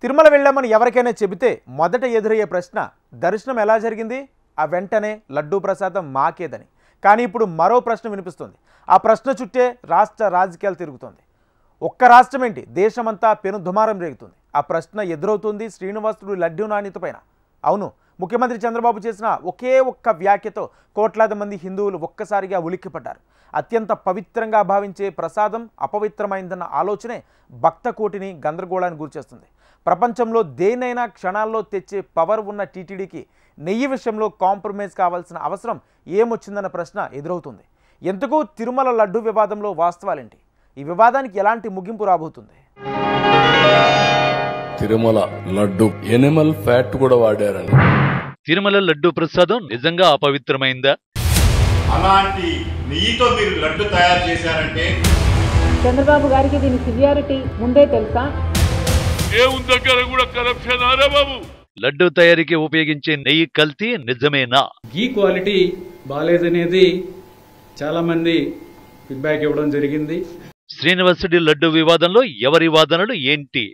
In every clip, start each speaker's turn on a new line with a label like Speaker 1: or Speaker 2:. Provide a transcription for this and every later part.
Speaker 1: తిరుమల వెళ్ళామని ఎవరికైనా చెబితే మొదట ఎదురయ్యే ప్రశ్న దర్శనం ఎలా జరిగింది, ఆ వెంటనే లడ్డూ ప్రసాదం మాకేదని. కానీ ఇప్పుడు మరో ప్రశ్న వినిపిస్తుంది. ఆ ప్రశ్న చుట్టే రాష్ట్ర రాజకీయాలు తిరుగుతుంది. ఒక్క రాష్ట్రం ఏంటి, దేశమంతా పెను దుమారం రేగుతుంది. ఆ ప్రశ్న ఎదురవుతుంది శ్రీనివాసుడు లడ్డూ నాణ్యత పైన. అవును, ముఖ్యమంత్రి చంద్రబాబు చేసిన ఒకే ఒక్క వ్యాఖ్యతో కోట్లాది మంది హిందువులు ఒక్కసారిగా ఉలిక్కిపడ్డారు. అత్యంత పవిత్రంగా భావించే ప్రసాదం అపవిత్రమైందన్న ఆలోచనే భక్త కోటిని గందరగోళానికి గురిచేస్తుంది. ప్రపంచంలో దేనైనా క్షణాల్లో తెచ్చే పవర్ ఉన్న టీటీడీకి నెయ్యి విషయంలో కాంప్రమైజ్ కావాల్సిన అవసరం ఏమొచ్చిందన్న ప్రశ్న ఎదురవుతుంది. ఎందుకు తిరుమల లడ్డు వివాదంలో వాస్తవాలేంటి, ఈ వివాదానికి ఎలాంటి ముగింపు రాబోతుంది?
Speaker 2: తిరుమల లడ్డు ఎనిమల్ ఫ్యాట్ కూడా వాడారని.
Speaker 3: తిరుమల లడ్డు ప్రసాదం నిజంగా అపవిత్రమైందా?
Speaker 4: అలాంటి నెయ్యితో మీరు లడ్డు తయారు చేశారంటే
Speaker 5: చంద్రబాబు గారికి దీని సివియారిటీ ముందే తెలుసా?
Speaker 3: దేవుని దగ్గర కూడా కరప్షన్ ఆరా బాబు. లడ్డు తయారీకి ఉపయోగించే నెయ్యి కల్తీ నిజమేనా?
Speaker 6: గీ క్వాలిటీ బాలేదనేది చాలా మంది ఫీడ్బ్యాక్ ఇవ్వడం జరిగింది.
Speaker 3: శ్రీనివాసుడి లడ్డు వివాదంలో ఎవరి వాదనలు ఏంటి?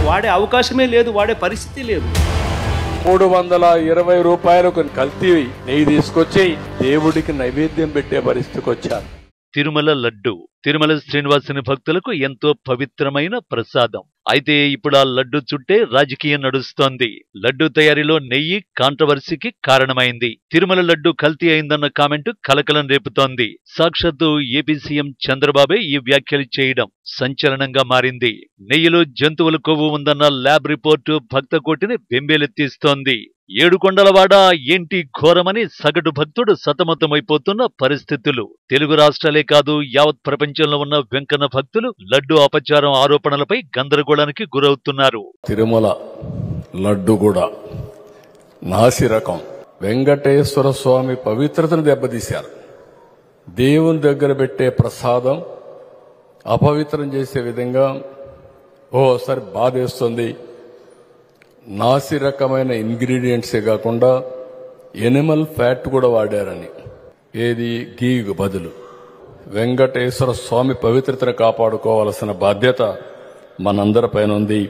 Speaker 7: వాడే అవకాశమే లేదు, వాడే పరిస్థితి లేదు.
Speaker 2: 320 రూపాయలకు కల్తీ నెయ్యి తీసుకొచ్చి దేవుడికి నైవేద్యం పెట్టే పరిస్థితికి వచ్చారు.
Speaker 3: తిరుమల లడ్డు తిరుమల శ్రీనివాసుని భక్తులకు ఎంతో పవిత్రమైన ప్రసాదం. అయితే ఇప్పుడు ఆ లడ్డు చుట్టే రాజకీయం నడుస్తోంది. లడ్డు తయారీలో నెయ్యి కాంట్రవర్సీకి కారణమైంది. తిరుమల లడ్డు కల్తీ అయిందన్న కామెంటు కలకలం రేపుతోంది. సాక్షాత్తు ఏపీ సీఎం చంద్రబాబే ఈ వ్యాఖ్యలు చేయడం సంచలనంగా మారింది. నెయ్యిలో జంతువుల కొవ్వు ఉందన్న ల్యాబ్ రిపోర్టు భక్త కోటిని బెంబేలెత్తిస్తోంది. ఏడుకొండలవాడ ఏంటి ఘోరమని సగటు భక్తుడు సతమతమైపోతున్న పరిస్థితులు. తెలుగు రాష్ట్రాలే కాదు, యావత్ ప్రపంచంలో ఉన్న వెంకన్న భక్తులు లడ్డు అపచారం ఆరోపణలపై గందరగోళానికి గురవుతున్నారు.
Speaker 2: తిరుమల లడ్డు కూడా నాసి రకం. వెంకటేశ్వర స్వామి పవిత్రతను దెబ్బతీశారు. దేవుని దగ్గర పెట్టే ప్రసాదం అపవిత్రం చేసే విధంగా ఓసారి బాధేస్తుంది. నాసి రకమైన ఇంగ్రీడియంట్సే కాకుండా ఎనిమల్ ఫ్యాట్ కూడా వాడారని. ఏది గీకు బదులు. వెంకటేశ్వర స్వామి పవిత్రతను కాపాడుకోవాల్సిన బాధ్యత మనందరిపైన ఉంది.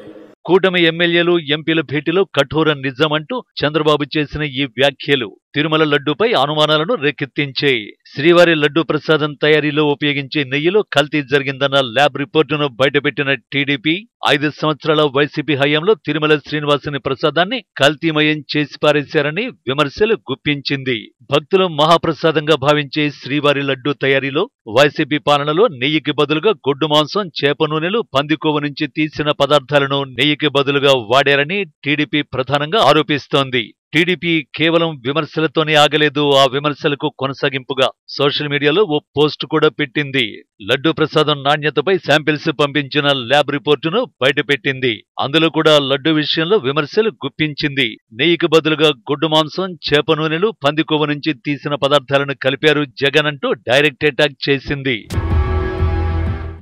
Speaker 3: కూటమి ఎమ్మెల్యేలు ఎంపీల భేటీలో కఠోర నిజమంటూ చంద్రబాబు చేసిన ఈ వ్యాఖ్యలు తిరుమల లడ్డూపై అనుమానాలను రేకెత్తించాయి. శ్రీవారి లడ్డూ ప్రసాదం తయారీలో ఉపయోగించే నెయ్యిలో కల్తీ జరిగిందన్న ల్యాబ్ రిపోర్టును బయటపెట్టిన టీడీపీ 5 సంవత్సరాల వైసీపీ హయాంలో తిరుమల శ్రీనివాసుని ప్రసాదాన్ని కల్తీమయం చేసి పారేశారని విమర్శలు గుప్పించింది. భక్తులు మహాప్రసాదంగా భావించే శ్రీవారి లడ్డూ తయారీలో వైసీపీ పాలనలో నెయ్యికి బదులుగా గొడ్డు మాంసం, చేప నూనెలు, పందికొవ్వు నుంచి తీసిన పదార్థాలను నెయ్యికి బదులుగా వాడారని టీడీపీ ప్రధానంగా ఆరోపిస్తోంది. టీడీపీ కేవలం విమర్శలతోనే ఆగలేదు. ఆ విమర్శలకు కొనసాగింపుగా సోషల్ మీడియాలో ఓ పోస్ట్ కూడా పెట్టింది. లడ్డూ ప్రసాదం నాణ్యతపై శాంపిల్స్ పంపించిన ల్యాబ్ రిపోర్టును బయటపెట్టింది. అందులో కూడా లడ్డూ విషయంలో విమర్శలు గుప్పించింది. నెయ్యికి బదులుగా గొడ్డు మాంసం, చేప నూనెలు, పందికొవ్వు నుంచి తీసిన పదార్థాలను కలిపారు జగన్ అంటూ డైరెక్ట్ అటాక్ చేసింది.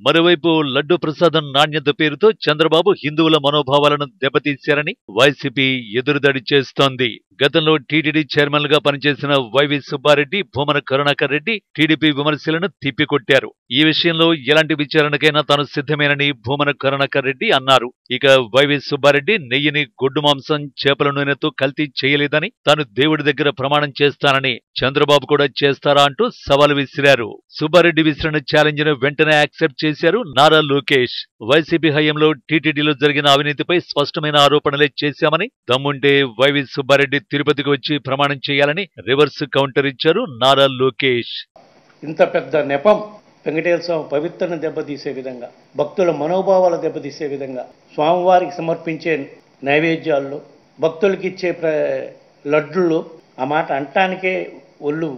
Speaker 3: మరోవైపు లడ్డు ప్రసాదం నాణ్యత పేరుతో చంద్రబాబు హిందువుల మనోభావాలను దెబ్బతీశారని వైసీపీ ఎదురుదాడి చేస్తోంది. గతంలో టీటీడీ చైర్మన్ గా పనిచేసిన వైవి సుబ్బారెడ్డి, భూమన కరుణాకర్ రెడ్డి టీడీపీ విమర్శలను తిప్పికొట్టారు. ఈ విషయంలో ఎలాంటి విచారణకైనా తాను సిద్ధమేనని భూమన కరుణాకర్ రెడ్డి అన్నారు. ఇక వైవి సుబ్బారెడ్డి నెయ్యిని గొడ్డు మాంసం, చేపల నూనెతో కల్తీ చేయలేదని, తాను దేవుడి దగ్గర ప్రమాణం చేస్తానని, చంద్రబాబు కూడా చేస్తారా అంటూ సవాల్ విసిరారు. సుబ్బారెడ్డి విసిరిన ఛాలెంజ్ ను వెంటనే యాక్సెప్ట్ చేశారు నారా లోకేష్. వైసీపీ హయాంలో టీటీడీలో జరిగిన అవినీతిపై స్పష్టమైన ఆరోపణలే చేశామని, దమ్ముంటే వైవి సుబ్బారెడ్డి తిరుపతికి వచ్చి ప్రమాణం చేయాలని రివర్స్ కౌంటర్ ఇచ్చారు నారా లోకేష్.
Speaker 7: ఇంత పెద్ద నెపం వెంకటేశ్వర స్వామి పవిత్రను దెబ్బతీసే విధంగా, భక్తుల మనోభావాలు దెబ్బతీసే విధంగా, స్వామివారికి సమర్పించే నైవేద్యాల్లో, భక్తులకి ఇచ్చే లడ్డుల్లో ఆ మాట అంటానికే ఒళ్ళు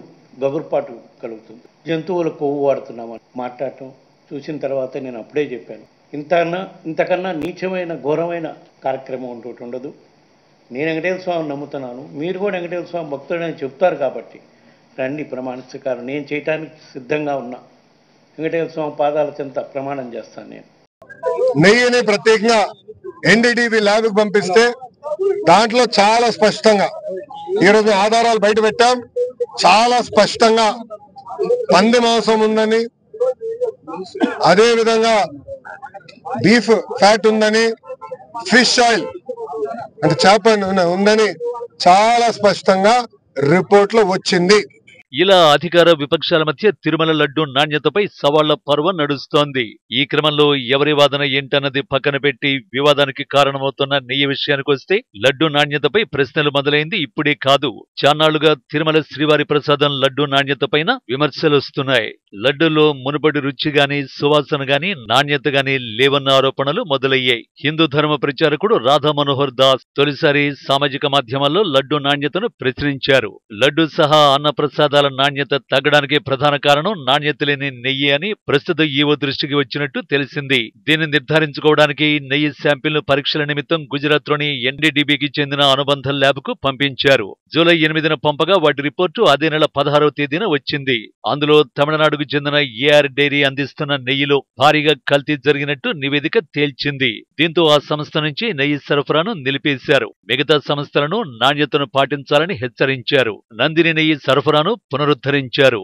Speaker 7: గగురుపాటు కలుగుతుంది. జంతువుల కొవ్వు వాడుతున్నామని మాట్లాడటం చూసిన తర్వాత నేను అప్పుడే చెప్పాను, ఇంతకన్నా నీచమైన ఘోరమైన కార్యక్రమం ఒకటి ఉండదు. నేను వెంకటేశ్వర స్వామిని నమ్ముతున్నాను, మీరు కూడా వెంకటేశ్వర స్వామి భక్తుడని చెప్తారు కాబట్టి రండి ప్రమాణించకారు. నేను చేయటానికి సిద్ధంగా ఉన్నా. వెంకటేశ్వర స్వామి పాదాల చెంత ప్రమాణం చేస్తాను. నేను
Speaker 8: నెయ్యిని ప్రత్యేకంగా ఎన్డీటీవీ ల్యాబ్కి పంపిస్తే దాంట్లో చాలా స్పష్టంగా ఈరోజు ఆధారాలు బయట పెట్టాం. చాలా స్పష్టంగా పంది మాంసం ఉందని, అదే విధంగా బీఫ్ ఫ్యాట్ ఉందని, ఫిష్ ఆయిల్ అంటే చేప నూనె ఉందని చాలా స్పష్టంగా రిపోర్ట్ లో వచ్చింది.
Speaker 3: ఇలా అధికార విపక్షాల మధ్య తిరుమల లడ్డు నాణ్యతపై సవాళ్ల పర్వం నడుస్తోంది. ఈ క్రమంలో ఎవరి వాదన ఏంటన్నది పక్కన పెట్టి వివాదానికి కారణమవుతున్న నెయ్యి విషయానికొస్తే లడ్డు నాణ్యతపై ప్రశ్నలు మొదలైంది ఇప్పుడే కాదు. చాన్నాళ్లుగా తిరుమల శ్రీవారి ప్రసాదం లడ్డు నాణ్యతపైన విమర్శలు వస్తున్నాయి. లడ్డూలో మునుపటి రుచి గాని సువాసన గాని నాణ్యత గాని లేవన్న ఆరోపణలు మొదలయ్యాయి. హిందూ ధర్మ ప్రచారకుడు రాధా మనోహర్ దాస్ తొలిసారి సామాజిక మాధ్యమాల్లో లడ్డు నాణ్యతను ప్రచురించారు. లడ్డు సహా అన్నప్రసాదాల నాణ్యత తగ్గడానికి ప్రధాన కారణం నాణ్యత లేని నెయ్యి అని ప్రస్తుత ఈవో దృష్టికి వచ్చినట్టు తెలిసింది. దీన్ని నిర్ధారించుకోవడానికి నెయ్యి శాంపిల్ ను పరీక్షల నిమిత్తం గుజరాత్ లోని ఎన్డీడీబీకి చెందిన అనుబంధ ల్యాబ్ కు పంపించారు. జూలై 8న పంపగా వాటి రిపోర్టు అదే నెల 16వ తేదీన వచ్చింది. అందులో తమిళనాడుకు చెందిన ఏఆర్ డైరీ అందిస్తున్న నెయ్యిలో భారీగా కల్తీ జరిగినట్టు నివేదిక తేల్చింది. దీంతో ఆ సంస్థ నుంచి నెయ్యి సరఫరాను నిలిపేశారు. మిగతా సంస్థలను నాణ్యతను పాటించాలని హెచ్చరించారు. నందిని నెయ్యి సరఫరాను పునరుద్ధరించారు.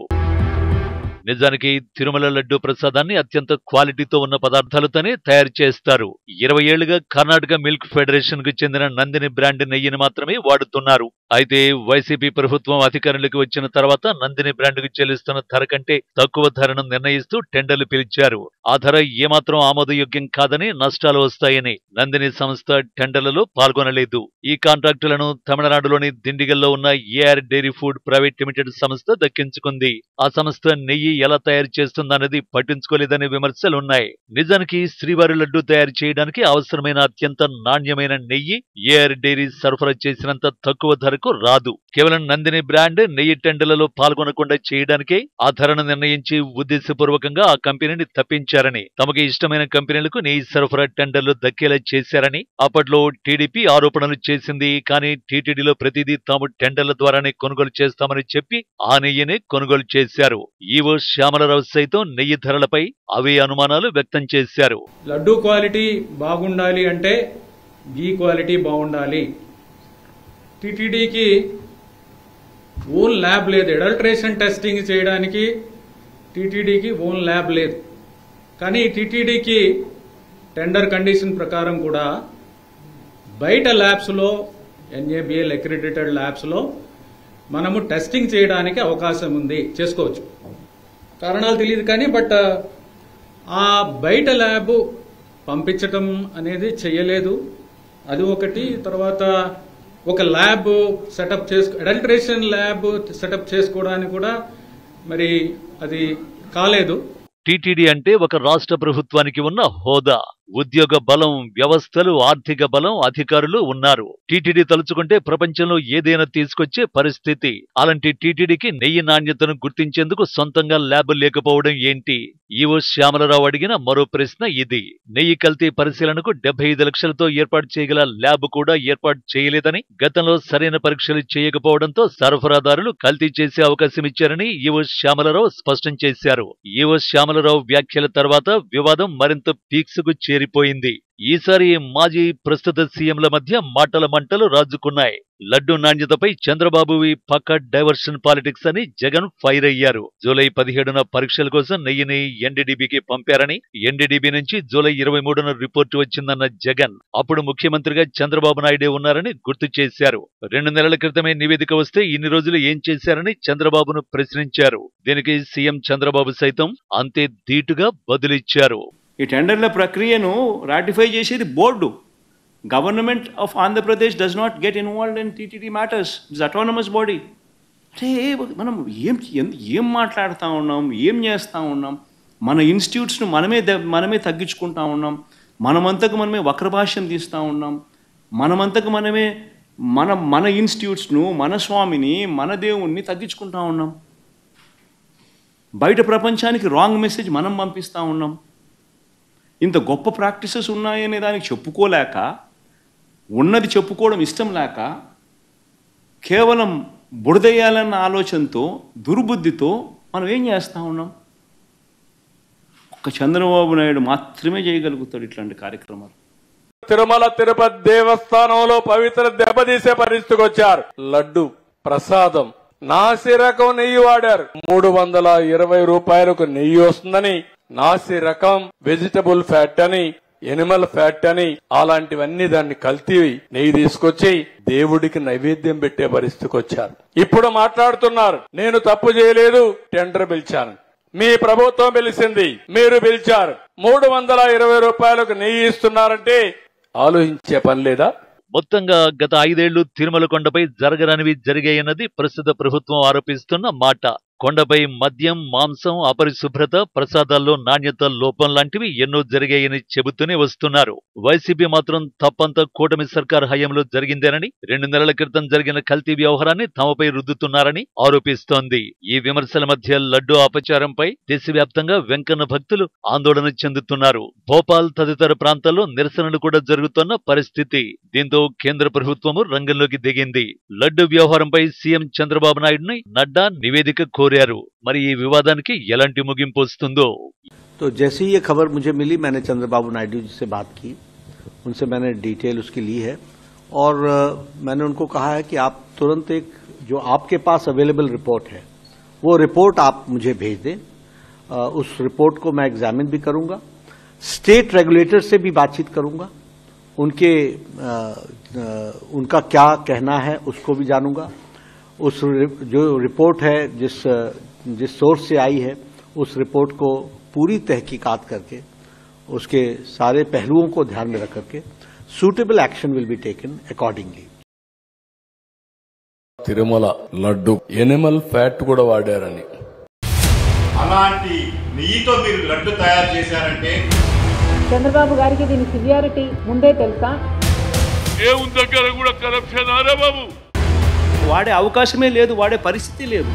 Speaker 3: నిజానికి తిరుమల లడ్డు ప్రసాదాన్ని అత్యంత క్వాలిటీతో ఉన్న పదార్థాలతోనే తయారు చేస్తారు. 20 ఏళ్లుగా కర్ణాటక మిల్క్ ఫెడరేషన్ కు చెందిన నందిని బ్రాండ్ నెయ్యిని మాత్రమే వాడుతున్నారు. అయితే వైసీపీ ప్రభుత్వం అధికారంలోకి వచ్చిన తర్వాత నందిని బ్రాండ్కు చెల్లిస్తున్న ధర కంటే తక్కువ ధరను నిర్ణయిస్తూ టెండర్లు పిలిచారు. ఆ ధర ఏమాత్రం ఆమోదయోగ్యం కాదని, నష్టాలు వస్తాయని నందిని సంస్థ టెండర్లలో పాల్గొనలేదు. ఈ కాంట్రాక్టులను తమిళనాడులోని దిండిగల్లో ఉన్న AR dairy food private limited సంస్థ దక్కించుకుంది. ఆ సంస్థ నెయ్యి ఎలా తయారు చేస్తుందన్నది పట్టించుకోలేదనే విమర్శలున్నాయి. నిజానికి శ్రీవారి లడ్డు తయారు చేయడానికి అవసరమైన అత్యంత నాణ్యమైన నెయ్యి ఏఆర్ డైరీ సరఫరా చేసినంత తక్కువ ధరకు రాదు. కేవలం నందిని బ్రాండ్ నెయ్యి టెండర్లలో పాల్గొనకుండా చేయడానికే ఆ ధరను నిర్ణయించి ఉద్దేశపూర్వకంగా ఆ కంపెనీని తప్పించారని, తమకు ఇష్టమైన కంపెనీలకు నెయ్యి సరఫరా టెండర్లు దక్కేలా చేశారని అప్పట్లో టీడీపీ ఆరోపణలు చేసింది. కానీ టీటీడీలో ప్రతిదీ తాము టెండర్ల ద్వారానే కొనుగోలు చేస్తామని చెప్పి ఆ నెయ్యిని కొనుగోలు చేశారు. ఈవో శ్యామలరావు సైతం నెయ్యి ధరలపై అవే అనుమానాలు వ్యక్తం చేశారు.
Speaker 6: లడ్డూ క్వాలిటీ బాగుండాలి అంటే ఘీ క్వాలిటీ బాగుండాలి. టీటీడీకి ఓన్ ల్యాబ్ లేదు. అడల్ట్రేషన్ టెస్టింగ్ చేయడానికి టీటీడీకి ఓన్ ల్యాబ్ లేదు. కానీ టీటీడీకి టెండర్ కండిషన్ ప్రకారం కూడా బయట ల్యాబ్స్లో, ఎన్ఏబిఎల్ అక్రిడిటెడ్ ల్యాబ్స్లో మనము టెస్టింగ్ చేయడానికి అవకాశం ఉంది, చేసుకోవచ్చు. కారణాలు తెలియదు కానీ బట్ ఆ బయట ల్యాబ్ పంపించటం అనేది చెయ్యలేదు. అది ఒకటి. తర్వాత ఒక lab setup adulteration lab setup చేసుకోవడానికి కూడా మరి అది కాలేదు.
Speaker 3: టీటీడీ అంటే ఒక రాష్ట్ర ప్రభుత్వానికి ఉన్న హోదా, ఉద్యోగ బలం, వ్యవస్థలు, ఆర్థిక బలం, అధికారులు ఉన్నారు. టీటీడీ తలుచుకుంటే ప్రపంచంలో ఏదైనా తీసుకొచ్చే పరిస్థితి. అలాంటి టీటీడీకి నెయ్యి నాణ్యతను గుర్తించేందుకు సొంతంగా ల్యాబ్ లేకపోవడం ఏంటి? ఈవో శ్యామలరావు అడిగిన మరో ప్రశ్న ఇది. నెయ్యి కల్తీ పరిశీలనకు 75 లక్షలతో ఏర్పాటు చేయగల ల్యాబ్ కూడా ఏర్పాటు చేయలేదని, గతంలో సరైన పరీక్షలు చేయకపోవడంతో సరఫరాదారులు కల్తీ చేసే అవకాశం ఇచ్చారని ఈవో శ్యామలరావు స్పష్టం చేశారు. ఈవో శ్యామలరావు వ్యాఖ్యల తర్వాత వివాదం మరింత పీక్స్కు చేరిపోయింది. ఈసారి మాజీ ప్రస్తుత సీఎంల మధ్య మాటల మంటలు రాజుకున్నాయి. లడ్డు నాణ్యతపై చంద్రబాబువి పక్క డైవర్షన్ పాలిటిక్స్ అని జగన్ ఫైర్ అయ్యారు. జూలై 17న పరీక్షల కోసం నెయ్యిని ఎన్డీడీబీకి పంపారని, ఎన్డీడీబీ నుంచి జూలై 23న రిపోర్టు వచ్చిందన్న జగన్ అప్పుడు ముఖ్యమంత్రిగా చంద్రబాబు నాయుడే ఉన్నారని గుర్తు చేశారు. 2 నెలల క్రితమే నివేదిక వస్తే ఇన్ని రోజులు ఏం చేశారని చంద్రబాబును ప్రశ్నించారు. దీనికి సీఎం చంద్రబాబు సైతం అంతే ధీటుగా బదులిచ్చారు.
Speaker 9: ఈ టెండర్ల ప్రక్రియను రాటిఫై చేసేది board. Government of Andhra Pradesh does not get involved in TTD matters. It's autonomous body. అంటే మనం ఏం మాట్లాడుతూ ఉన్నాం, ఏం చేస్తూ ఉన్నాం? మన ఇన్స్టిట్యూట్స్ను మనమే తగ్గించుకుంటా ఉన్నాం. మనమంతకు మనమే వక్రభాష్యం తీస్తూ ఉన్నాం. మనమంతకు మనమే మన ఇన్స్టిట్యూట్స్ను, మన స్వామిని, మన దేవుణ్ణి తగ్గించుకుంటా ఉన్నాం. బయట ప్రపంచానికి రాంగ్ మెసేజ్ మనం పంపిస్తూ ఉన్నాం. ఇంత గొప్ప ప్రాక్టీసెస్ ఉన్నాయనే దానికి చెప్పుకోలేక, ఉన్నది చెప్పుకోవడం ఇష్టం లేక, కేవలం బురదయ్యాలన్న ఆలోచనతో, దుర్బుద్ధితో మనం ఏం చేస్తూ ఉన్నాం? ఒక్క చంద్రబాబు నాయుడు మాత్రమే చేయగలుగుతాడు ఇట్లాంటి కార్యక్రమాలు.
Speaker 2: తిరుమల తిరుపతి దేవస్థానంలో పవిత్ర దెబ్బతీసే పరిస్థితికి వచ్చారు. లడ్డు ప్రసాదం నాసి రకం నెయ్యి వాడారు. 320 రూపాయలకు నెయ్యి వస్తుందని, నాసి రకం వెజిటబుల్ ఫ్యాట్ అని ఎనిమల్ ఫ్యాట్ అని అలాంటివన్నీ దాన్ని కల్తీ నెయ్యి తీసుకొచ్చి దేవుడికి నైవేద్యం పెట్టే పరిస్థితికి వచ్చారు. ఇప్పుడు మాట్లాడుతున్నారు నేను తప్పు చేయలేదు, టెండర్ పిలిచాను. మీ ప్రభుత్వం పిలిచింది, మీరు పిలిచారు. 320 రూపాయలకు నెయ్యి ఇస్తున్నారంటే ఆలోచించే పని లేదా?
Speaker 3: మొత్తంగా గత 5 ఏళ్లు తిరుమల కొండపై జరగరానివి జరిగాయన్నది ప్రస్తుత ప్రభుత్వం ఆరోపిస్తున్న మాట. కొండపై మద్యం, మాంసం, అపరిశుభ్రత, ప్రసాదాల్లో నాణ్యత లోపం లాంటివి ఎన్నో జరిగాయని చెబుతూనే వస్తున్నారు. వైసీపీ మాత్రం తప్పంతా కూటమి సర్కార్ హయాంలో జరిగిందేనని, 2 నెలల క్రితం జరిగిన కల్తీ వ్యవహారాన్ని తమపై రుద్దుతున్నారని ఆరోపిస్తోంది. ఈ విమర్శల మధ్య లడ్డూ అపచారంపై దేశవ్యాప్తంగా వెంకన్న భక్తులు ఆందోళన చెందుతున్నారు. భోపాల్ తదితర ప్రాంతాల్లో నిరసనలు కూడా జరుగుతున్న పరిస్థితి. దీంతో కేంద్ర ప్రభుత్వము రంగంలోకి దిగింది. లడ్డూ వ్యవహారంపై సీఎం చంద్రబాబు నాయుడుని నడ్డా నివేదిక కోరారు. మరి ఈ వివాదానికి ఎలాంటి ముగింపు వస్తుందో?
Speaker 7: तो जैसे ही ये खबर मुझे मिली, मैंने चंद्रबाबू नायडू जी से बात की, उनसे मैंने डिटेल उसकी ली है और मैंने उनको कहा है कि आप तुरंत एक जो आपके पास अवेलेबल रिपोर्ट है वो रिपोर्ट आप मुझे भेज दें। उस रिपोर्ट को मैं एग्जामिन भी करूंगा, स्टेट रेगुलेटर से भी बातचीत करूंगा, उनका क्या कहना है उसको भी जानूंगा। उस जो रिपोर्ट है जिस सोर्स से आई है उस रिपोर्ट को पूरी तहकीकात करके उसके सारे पहलुओं को ध्यान में रख करके suitable action will be taken accordingly.
Speaker 2: Tirumala laddu Animal fat కూడా వాడారని,
Speaker 4: అలాంటి నెయ్యితో మీరు లడ్డు తయారు చేశారంటే
Speaker 5: చంద్రబాబు గారికి దీని సివియారిటీ ముందే తెలుసా?
Speaker 2: దేవుని దగ్గర కూడా కరప్షన్ ఆరా బాబు,
Speaker 9: వాడే అవకాశమే లేదు, వాడే పరిస్థితి లేదు.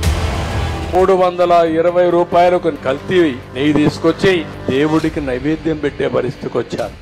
Speaker 2: 320 రూపాయలకు కల్తీ నెయ్యి తీసుకొచ్చి దేవుడికి నైవేద్యం పెట్టే పరిస్థితికి వచ్చారు.